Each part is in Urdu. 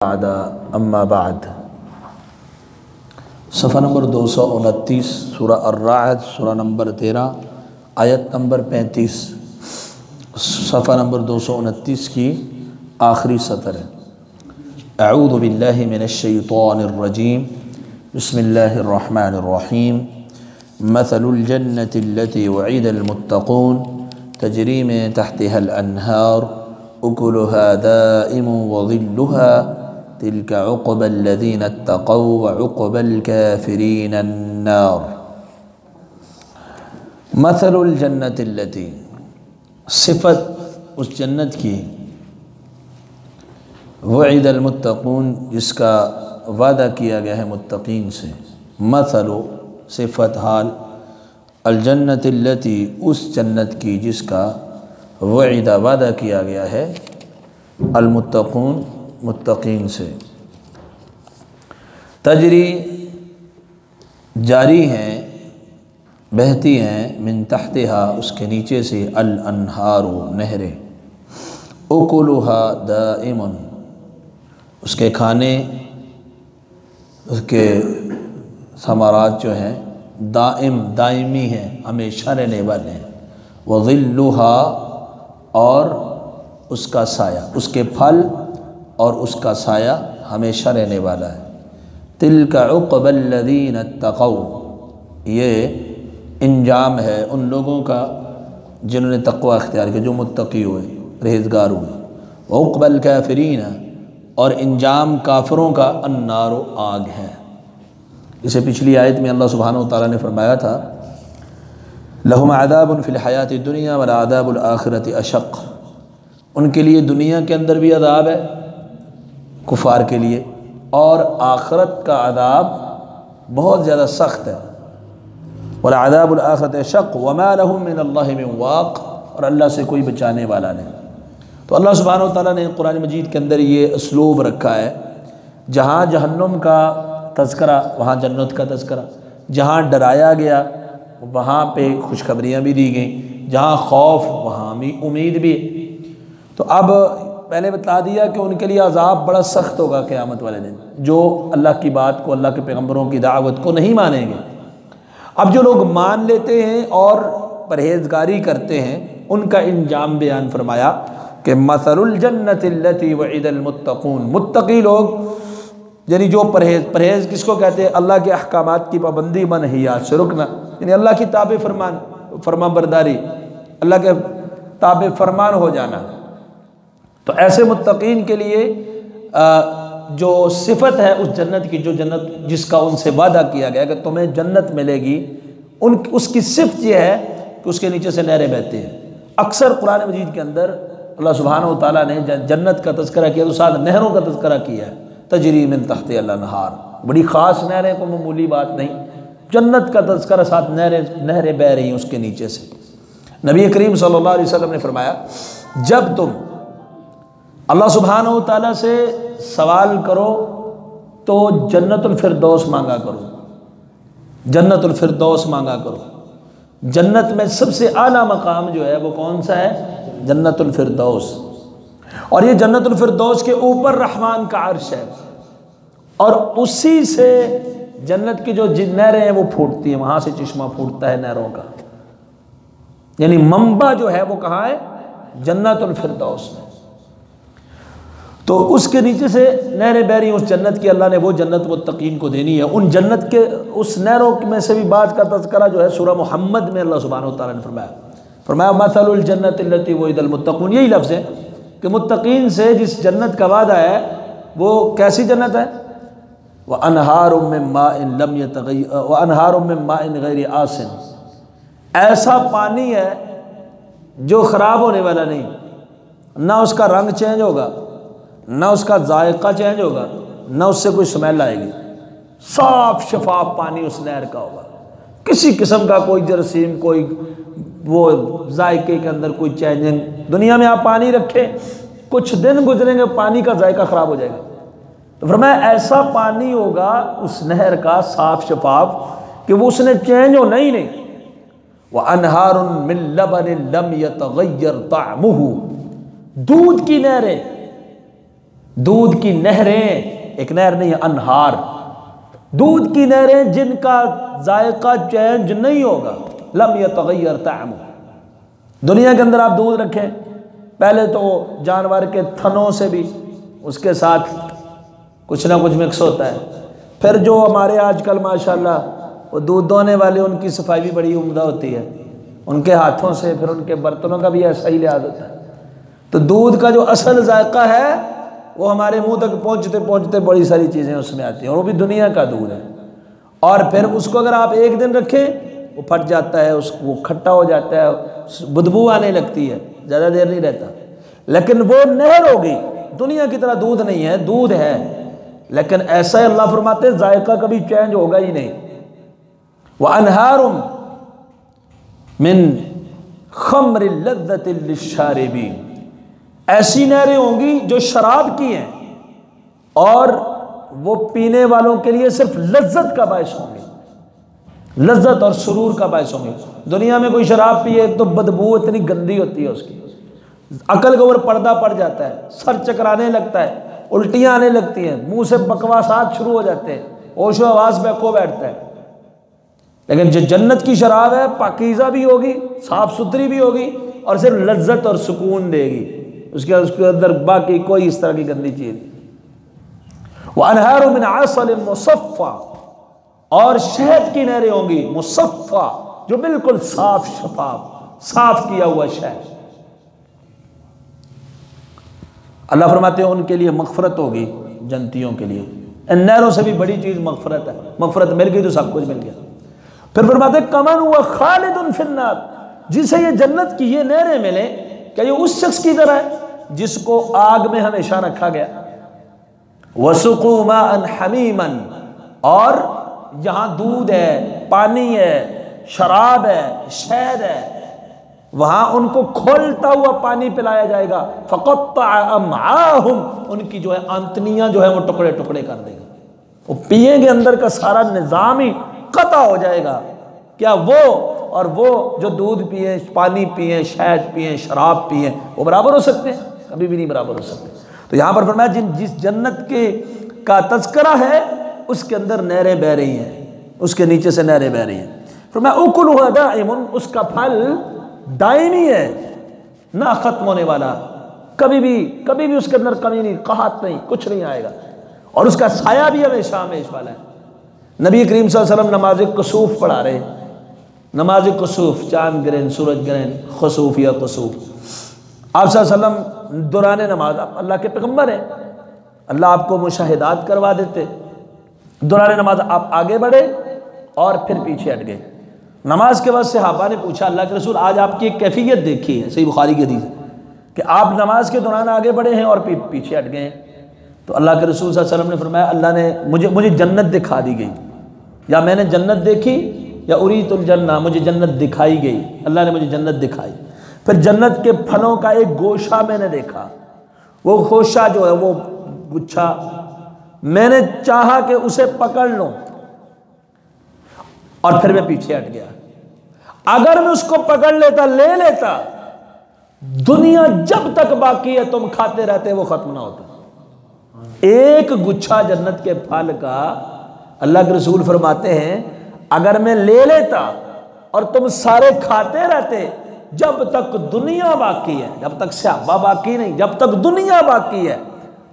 اما بعد صفحہ نمبر 229 سورہ الرعد سورہ نمبر 13 آیت نمبر 35 صفحہ نمبر 229 کی آخری سطر ہے۔ اعوذ باللہ من الشیطان الرجیم بسم اللہ الرحمن الرحیم مثل الجنة التي وعد المتقون تجری من تحتها الانہار اکلها دائم وظلها تلك عقبى الذين اتقوا وعقبى الكافرين النار۔ مثل الجنة التي صفت اس جنت کی وعد المتقون جس کا وعدہ کیا گیا ہے متقین سے، مثل صفت حال الجنت التي اس جنت کی جس کا وعدہ وعدہ کیا گیا ہے المتقون متقین سے، تجری جاری ہیں بہتی ہیں من تحتہا اس کے نیچے سے الانہار نہریں، اکلھا دائم اس کے کھانے اس کے ثمرات جو ہیں دائمی ہیں ہمیشہ رہنے والے ہیں، وظلھا اور اس کا سایہ اس کے پھل اور اس کا سایہ ہمیشہ رہنے والا ہے۔ تلک عقبی الذین اتقوا یہ انجام ہے ان لوگوں کا جنہوں نے تقوی اختیار کیا، جو متقی ہوئے پرہیزگار ہوئے، وعقبی الکافرین اور انجام کافروں کا النار آگ ہے۔ اسے پچھلی آیت میں اللہ سبحانہ وتعالیٰ نے فرمایا تھا لہم عذاب فی الحیات الدنیا ولعذاب الآخرۃ اشق، ان کے لیے دنیا کے اندر بھی عذاب ہے کفار کے لیے، اور آخرت کا عذاب بہت زیادہ سخت ہے، وَلَعَذَابُ الْآخِرَةِ أَشَقُّ وَمَا لَهُم مِّنَ اللَّهِ مِن وَاقٍ اور اللہ سے کوئی بچانے والا نہیں۔ تو اللہ سبحانہ وتعالیٰ نے قرآن مجید کے اندر یہ اسلوب رکھا ہے، جہاں جہنم کا تذکرہ وہاں جنت کا تذکرہ، جہاں ڈرایا گیا وہاں پہ خوشخبریاں بھی دی گئیں، جہاں خوف وہاں بھی امید بھی۔ تو اب پہلے بتا دیا کہ ان کے لیے عذاب بڑا سخت ہوگا قیامت والے دن، جو اللہ کی بات کو اللہ کے پیغمبروں کی دعوت کو نہیں مانیں گے۔ اب جو لوگ مان لیتے ہیں اور پرہیزگاری کرتے ہیں ان کا انجام بیان فرمایا کہ مثل الجنت التي وعد المتقون، متقی لوگ یعنی جو پرہیز کس کو کہتے ہیں؟ اللہ کے احکامات کی پابندی منہیات سے رکنا، یعنی اللہ کی تابع فرمان برداری، اللہ کے تابع فرمان ہو جانا۔ تو ایسے متقین کے لیے جو صفت ہے اس جنت کی، جو جنت جس کا ان سے وعدہ کیا گیا کہ تمہیں جنت ملے گی، اس کی صفت یہ ہے کہ اس کے نیچے سے نہریں بہتی ہیں۔ اکثر قرآن مجید کے اندر اللہ سبحانہ وتعالیٰ نے جنت کا تذکرہ کیا تو ساتھ نہروں کا تذکرہ کیا ہے، تجری من تحت الانہار، بڑی خاص نہریں، کوئی معمولی بات نہیں، جنت کا تذکرہ ساتھ نہریں بہہ رہی ہیں اس کے نیچے سے۔ نبی کریم صلی اللہ علیہ وسلم نے فرمایا جب تم اللہ سبحانہ وتعالیٰ سے سوال کرو تو جنت الفردوس مانگا کرو، جنت الفردوس مانگا کرو۔ جنت میں سب سے اعلیٰ مقام جو ہے وہ کون سا ہے؟ جنت الفردوس، اور یہ جنت الفردوس کے اوپر رحمان کا عرش ہے، اور اسی سے جنت کی جو نہریں ہیں وہ پھوٹتی ہیں، وہاں سے چشمہ پھوٹتا ہے نہروں کا، یعنی منبع جو ہے وہ کہاں ہے؟ جنت الفردوس میں۔ تو اس کے نیچے سے نہریں بہ رہی ہیں اس جنت کی، اللہ نے وہ جنت متقین کو دینی ہے۔ ان جنت کے اس نہروں میں سے بھی بعض کا تذکرہ جو ہے سورہ محمد میں اللہ سبحانہ وتعالیٰ نے فرمایا مثل الجنت التي وعد المتقون، یہی لفظ ہے کہ متقین سے جس جنت کا وعدہ ہے وہ کیسی جنت ہے؟ وَأَنْهَارٌ مِّن مَّاءٍ غَيْرِ آسِنٍ، ایسا پانی ہے جو خراب ہونے والا نہیں، نہ اس کا رنگ چینج ہوگا، نہ اس کا ذائقہ چینج ہوگا، نہ اس سے کوئی سمیل آئے گی، صاف شفاف پانی اس نہر کا ہوگا، کسی قسم کا کوئی جراثیم، کوئی وہ ذائقے کے اندر کوئی چینجنگ۔ دنیا میں آپ پانی رکھیں، کچھ دن گزریں گے پانی کا ذائقہ خراب ہو جائے گا، تو فرمایا ایسا پانی ہوگا اس نہر کا صاف شفاف کہ وہ اس نے چینج ہونا ہی نہیں۔ وَأَنْهَارٌ مِّن لَبَنٍ لَمْ يَتَغَيَّرْ طَعْمُهُ، دودھ کی نہریں دودھ کی نہریں، ایک نہر نہیں، انہار، دودھ کی نہریں جن کا ذائقہ چینج نہیں ہوگا، لم یتغیر طعمہ۔ دنیا کے اندر آپ دودھ رکھیں، پہلے تو جانور کے تھنوں سے بھی اس کے ساتھ کچھ نہ کچھ مکس ہوتا ہے، پھر جو ہمارے آج کل ماشاءاللہ وہ دودھ دونے والے، ان کی صفائی بھی بڑی عمدہ ہوتی ہے، ان کے ہاتھوں سے، پھر ان کے برتنوں کا بھی ایسا ہی لحاظ ہوتا ہے۔ تو دودھ کا جو اصل ذائقہ ہے وہ ہمارے منہ تک پہنچتے پہنچتے بڑی ساری چیزیں اس میں آتی ہیں، اور وہ بھی دنیا کا دودھ ہے، اور پھر اس کو اگر آپ ایک دن رکھیں وہ پھٹ جاتا ہے، وہ کھٹا ہو جاتا ہے، بدبو آنے لگتی ہے، زیادہ دیر نہیں رہتا۔ لیکن وہ نہر ہوگی، دنیا کی طرح دودھ نہیں ہے، دودھ ہے، لیکن ایسا ہی اللہ فرماتے ہیں ذائقہ کبھی چینج ہوگا ہی نہیں۔ وَأَنْهَارٌ مِّن خَمْرٍ لَذَّةٍ لِلشَّارِبِينَ، ایسی نہریں ہوں گی جو شراب کی ہیں اور وہ پینے والوں کے لیے صرف لذت کا باعث ہوں گے، لذت اور سرور کا باعث ہوں گے۔ دنیا میں کوئی شراب پیے تو بدبو اتنی گندی ہوتی ہے اس کی، عقل کے اوپر پردہ پڑ جاتا ہے، سر چکرانے لگتا ہے، الٹیاں آنے لگتی ہیں، منہ سے بکواسات شروع ہو جاتے ہیں، ہوش و حواس پہ کھو بیٹھتا ہے۔ لیکن جو جنت کی شراب ہے پاکیزہ بھی ہوگی، صاف ستھری بھی ہوگی، اور صرف لذت اور سکون دے گی، اس کے اندر باقی کوئی اس طرح کی گندی چیز نہیں۔ وَأَنْهَارٌ مِّنْ عَسَلٍ مُّصَفًّى، اور شہد کی نہریں ہوں گی، مصفہ، جو بالکل صاف شفاف، صاف کیا ہوا شہد۔ اللہ فرماتے ہیں ان کے لیے مغفرت ہوگی، جنتیوں کے لیے۔ ان نہروں سے بھی بڑی چیز مغفرت ہے، مغفرت مل گئی تو سب کچھ مل گیا۔ پھر فرماتے ہیں کمن ہوا خالد فی النار، جسے یہ جنت کی یہ نہریں ملیں، کیا یہ اس شخص کی طرح ہے جس کو آگ میں ہمیشہ رکھا گیا؟ وَسُقُوا مَاءً حَمِيمًا، اور یہاں دودھ ہے، پانی ہے، شراب ہے، شہد ہے، وہاں ان کو کھولتا ہوا پانی پلایا جائے گا، فَقَطَّعَ أَمْعَاهُمْ، ان کی جو ہے آنتنیاں جو ہے وہ ٹکڑے ٹکڑے کر دے گا، وہ پیئیں گے، اندر کا سارا نظام ہی قطع ہو جائے گا۔ کیا وہ اور وہ جو دودھ پئیں، پانی پئیں، شہد پئیں، شراب پئیں، وہ برابر ہو سکتے ہیں؟ کبھی بھی نہیں برابر ہو سکتے۔ تو یہاں پر فرمایا جس جنت کے کا تذکرہ ہے اس کے اندر نہریں بہہ رہی ہیں، اس کے نیچے سے نہریں بہہ رہی ہیں۔ فرمایا اکلھا دائم، اس کا پھل دائمی ہے، نہ ختم ہونے والا، کبھی بھی اس کے اندر کمی نہیں، قحط نہیں، کچھ نہیں آئے گا، اور اس کا سایہ بھی ہمیشہ ہمیشہ والا ہے۔ نبی کریم صلی اللہ علیہ وسلم نماز کسوف پڑھا رہے، نماز کسوف، چاند گرہن، سورج گرہن، خسوف یا کسوف، آپ صلی اللہ علیہ وسلم دوران نماز، آپ اللہ کے پیغمبر ہیں، اللہ آپ کو مشاہدات کروا دیتے، دوران نماز آپ آگے بڑھے اور پھر پیچھے ہٹ گئے۔ نماز کے بعد صحابہ نے پوچھا اللہ کے رسول آج آپ کی ایک کیفیت دیکھی ہے، صحیح بخاری کی حدیث ہے کہ آپ نماز کے دوران آگے بڑھے ہیں اور پیچھے ہٹ گئے ہیں۔ تو اللہ کے رسول صلی اللہ علیہ وسلم نے فرمایا اللہ نے مجھے جنت دکھا دی گئی، یا میں نے جنت دیکھی، یا اریت الجنہ، مجھے جنت دکھائی گئی، اللہ نے مجھے جنت دکھائی۔ پھر جنت کے پھلوں کا ایک گوشہ میں نے دیکھا، وہ گوشہ جو ہے وہ گچھا، میں نے چاہا کہ اسے پکڑ لوں اور پھر میں پیچھے ہٹ گیا۔ اگر میں اس کو پکڑ لیتا، لے لیتا، دنیا جب تک باقی ہے تم کھاتے رہتے وہ ختم نہ ہوتا۔ ایک گچھا جنت کے پھل کا اللہ کے رسول فرماتے ہیں اگر میں لے لیتا اور تم سارے کھاتے رہتے جب تک دنیا باقی ہے، جب تک صحابہ باقی نہیں، جب تک دنیا باقی ہے،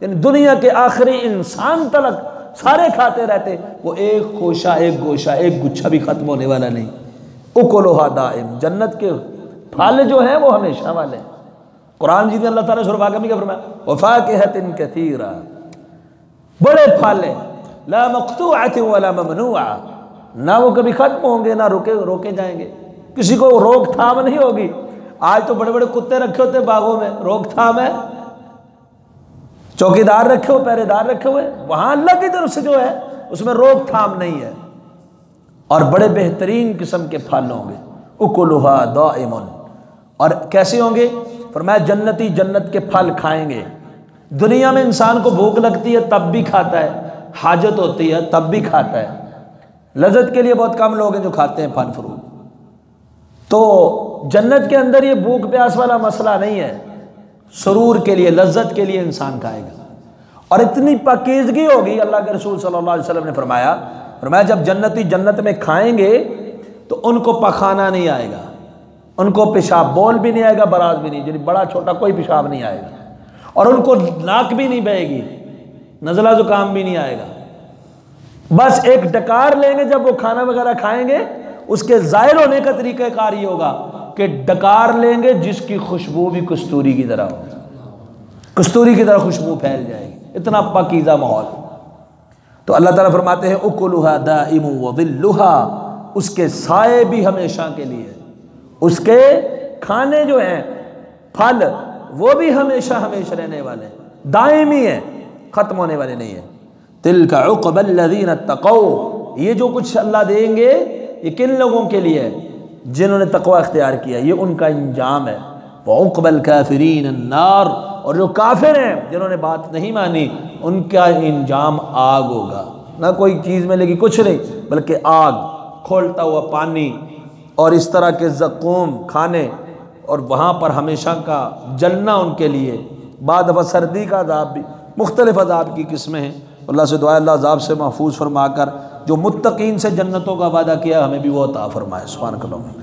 یعنی دنیا کے آخری انسان تلک سارے کھاتے رہتے، وہ ایک خوشہ، ایک گوشہ، ایک گچھا بھی ختم ہونے والا نہیں۔ اکلھا دائم، جنت کے پھل جو ہیں وہ ہمیشہ والے۔ قرآن جی نے اللہ تعالیٰ نے سورہ فاقہ میں کیا فرمایا؟ وفاکہۃ کثیرہ، بڑے پھل ہیں، لا مقطوعۃ ولا ممنوعہ، نہ وہ کبھی ختم ہوں گے نہ روکے جائیں گے، کسی کو روک تھام نہیں ہوگی۔ آج تو بڑے بڑے کتے رکھے ہوتے باغوں میں، روک تھام ہے، چوکیدار رکھے ہوئے، پہرے دار رکھے ہوئے، وہاں اللہ کی طرف سے جو ہے اس میں روک تھام نہیں ہے، اور بڑے بہترین قسم کے پھل ہوں گے۔ اکلھا دائم، اور کیسے ہوں گے؟ فرمایا جنتی جنت کے پھل کھائیں گے۔ دنیا میں انسان کو بھوک لگتی ہے تب بھی کھاتا ہے، حاجت ہوتی ہے تب بھی کھاتا ہے، لذت کے لیے بہت کم لوگ ہیں جو کھاتے ہیں پھل فروٹ۔ تو جنت کے اندر یہ بھوک پیاس والا مسئلہ نہیں ہے، سرور کے لیے، لذت کے لیے انسان کھائے گا۔ اور اتنی پاکیزگی ہوگی، اللہ کے رسول صلی اللہ علیہ وسلم نے فرمایا جب جنتی جنت میں کھائیں گے تو ان کو پخانا نہیں آئے گا، ان کو پیشاب بول بھی نہیں آئے گا، براز بھی نہیں، یعنی بڑا چھوٹا کوئی پیشاب نہیں آئے گا، اور ان کو ناک بھی نہیں بہے گی، نزلہ زکام بھی نہیں آئے گا۔ بس ایک ڈکار لیں گے جب وہ کھانا وغیرہ کھائیں گے، اس کے ظاہر ہونے کا طریقہ کار یہ ہوگا کہ ڈکار لیں گے جس کی خوشبو بھی کستوری کی طرح ہو، کستوری کی طرح خوشبو پھیل جائے گی، اتنا پاکیزہ ماحول۔ تو اللہ تعالیٰ فرماتے ہیں اکلھا دائم وظلھا، اس کے سائے بھی ہمیشہ کے لیے، اس کے کھانے جو ہیں پھل وہ بھی ہمیشہ ہمیشہ رہنے والے ہیں، دائمی ہیں، ختم ہونے والے نہیں ہیں۔ تلک عقبی الذین اتقوا، یہ جو کچھ اللہ دیں گے یہ کن لوگوں کے لیے ہے؟ جنہوں نے تقوی اختیار کیا، یہ ان کا انجام ہے۔ وعقبی الکافرین النار، اور جو کافر ہیں جنہوں نے بات نہیں مانی ان کا انجام آگ ہوگا، نہ کوئی چیز ملے گی، کچھ نہیں بلکہ آگ، کھولتا ہوا پانی اور اس طرح کے زقوم کھانے، اور وہاں پر ہمیشہ کا جلنا ان کے لیے۔ بعد دفعہ سردی کا عذاب بھی، مختلف عذاب کی قسمیں ہیں۔ اللہ سے دعا اللہ عذاب سے محفوظ فرما کر جو متقین سے جنتوں کا وعدہ کیا ہمیں بھی وہ عطا فرمائے۔ سبحانک اللہم۔